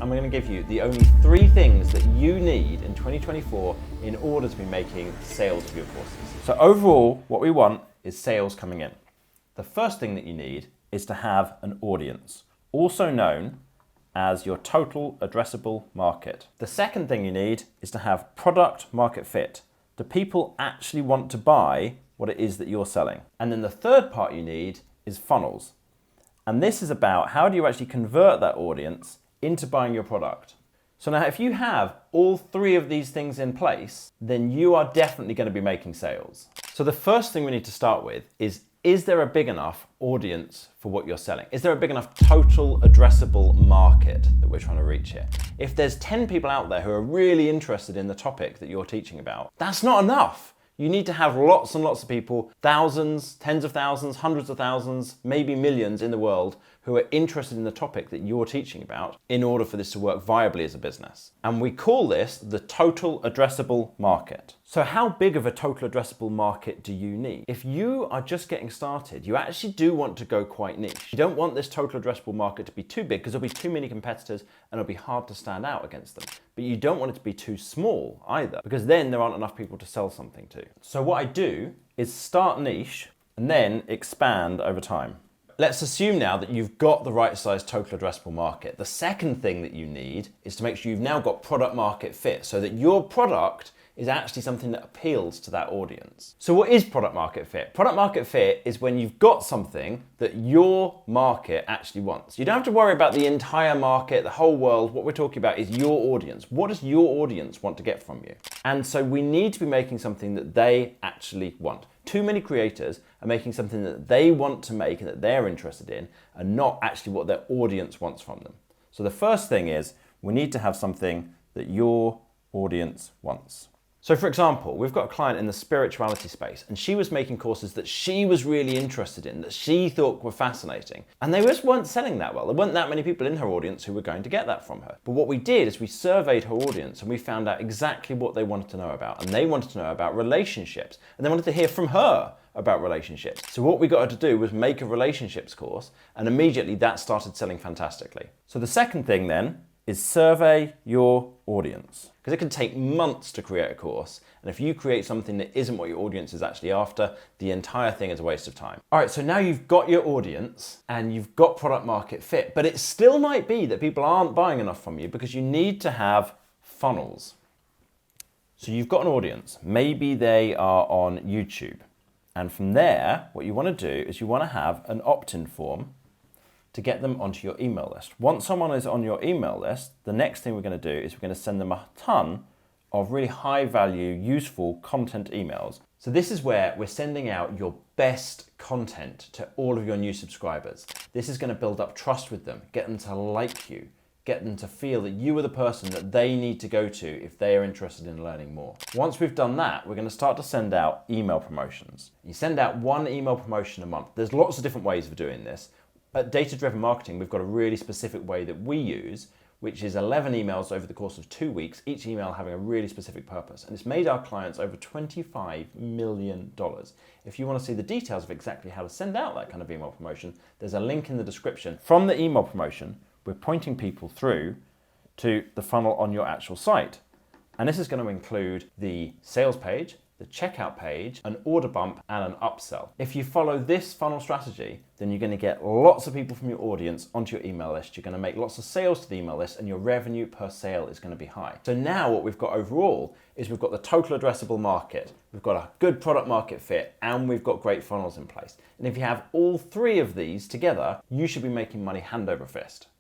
I'm going to give you the only 3 things that you need in 2024 in order to be making sales of your courses. So overall, what we want is sales coming in. The first thing that you need is to have an audience, also known as your total addressable market. The second thing you need is to have product market fit. Do people actually want to buy what it is that you're selling? And then the third part you need is funnels. And this is about how do you actually convert that audience into buying your product. So now if you have all 3 of these things in place, then you are definitely going to be making sales. So the first thing we need to start with is there a big enough audience for what you're selling? Is there a big enough total addressable market that we're trying to reach here? If there's 10 people out there who are really interested in the topic that you're teaching about, that's not enough. You need to have lots and lots of people, thousands, tens of thousands, hundreds of thousands, maybe millions in the world who are interested in the topic that you're teaching about in order for this to work viably as a business. And we call this the total addressable market. So how big of a total addressable market do you need? If you are just getting started, you actually do want to go quite niche. You don't want this total addressable market to be too big because there'll be too many competitors and it'll be hard to stand out against them. But you don't want it to be too small either because then there aren't enough people to sell something to. So what I do is start niche and then expand over time. Let's assume now that you've got the right size total addressable market. The second thing that you need is to make sure you've now got product market fit so that your product is actually something that appeals to that audience. So what is product market fit? Product market fit is when you've got something that your market actually wants. You don't have to worry about the entire market, the whole world. What we're talking about is your audience. What does your audience want to get from you? And so we need to be making something that they actually want. Too many creators are making something that they want to make and that they're interested in and not actually what their audience wants from them. So the first thing is we need to have something that your audience wants. So for example, we've got a client in the spirituality space and she was making courses that she was really interested in, that she thought were fascinating. And they just weren't selling that well. There weren't that many people in her audience who were going to get that from her. But what we did is we surveyed her audience and we found out exactly what they wanted to know about. And they wanted to know about relationships. And they wanted to hear from her about relationships. So what we got her to do was make a relationships course and immediately that started selling fantastically. So the second thing then is survey your audience. Because it can take months to create a course. And if you create something that isn't what your audience is actually after, the entire thing is a waste of time. All right, so now you've got your audience and you've got product market fit, but it still might be that people aren't buying enough from you because you need to have funnels. So you've got an audience. Maybe they are on YouTube. And from there, what you want to do is you want to have an opt-in form to get them onto your email list. Once someone is on your email list, the next thing we're going to do is we're going to send them a ton of really high value, useful content emails. So this is where we're sending out your best content to all of your new subscribers. This is going to build up trust with them, get them to like you, get them to feel that you are the person that they need to go to if they are interested in learning more. Once we've done that, we're going to start to send out email promotions. You send out 1 email promotion a month. There's lots of different ways of doing this. At Data Driven Marketing, we've got a really specific way that we use, which is 11 emails over the course of 2 weeks, each email having a really specific purpose. And it's made our clients over $25 million. If you want to see the details of exactly how to send out that kind of email promotion, there's a link in the description. From the email promotion, we're pointing people through to the funnel on your actual site. And this is going to include the sales page, the checkout page, an order bump, and an upsell. If you follow this funnel strategy, then you're going to get lots of people from your audience onto your email list. You're going to make lots of sales to the email list and your revenue per sale is going to be high. So now what we've got overall is we've got the total addressable market, we've got a good product market fit, and we've got great funnels in place. And if you have all 3 of these together, you should be making money hand over fist.